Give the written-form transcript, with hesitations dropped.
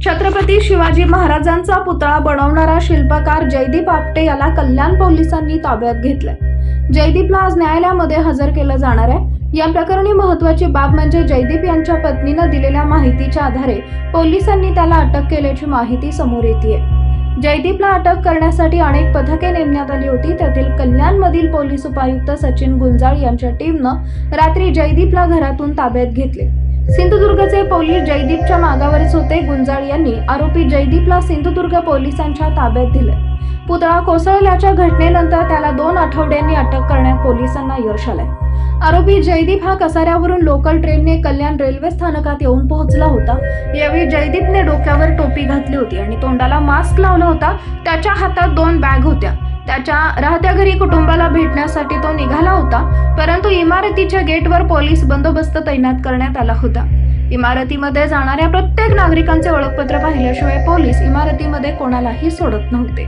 छत्रपती शिवाजी महाराजांचा पुतळा बनवणारा शिल्पकार जयदीप आपटे याला कल्याण पोलिसांनी ताब्यात घेतलंय। जयदीपला आज न्यायालयामध्ये हजर केलं जाणार आहे। या प्रकरणी महत्त्वाची बाब म्हणजे जयदीप यांच्या पत्नीने दिलेल्या माहितीच्या आधारे पोलिसांनी त्याला अटक केल्याची माहिती समोर येतेय। जयदीपला अटक करण्यासाठी अनेक पथके नेमण्यात आली होती। त्यातील कल्याणमधील पोलीस उपायुक्त सचिन गुंजाळ यांच्या टीमनं रात्री जयदीपला घरातून ताब्यात घेतले। सिंधुदुर्गचे पोलीस जयदीपच्या मागावरच होते। गुंजाळ यांनी आरोपी जयदीपला सिंधुदुर्ग पोलिसांच्या ताब्यात दिले। पुतळा कोसळल्याच्या घटनेनंतर त्याला 2 आठवड्यांनी अटक करण्यात पोलिसांना यश आले। आरोपी जयदीप हा कसाऱ्यावरून लोकल ट्रेनने कल्याण रेल्वे स्थानकात येऊन पोहोचला होता। यावेळी जयदीपने डोक्यावर टोपी घातली होती आणि तोंडाला मास्क लावला होता। त्याच्या हातात 2 बॅग होत्या। त्याच्या राहत्या घरी कुटुंबाला भेटण्यासाठी तो निघाला होता, परंतु इमारतीच्या गेटवर पोलीस बंदोबस्त तैनात करण्यात आला होता। इमारतीमध्ये जाणाऱ्या प्रत्येक नागरिकांचे ओळखपत्र पाहिल्याशिवाय पोलीस इमारतीमध्ये कोणालाही सोडत नव्हते।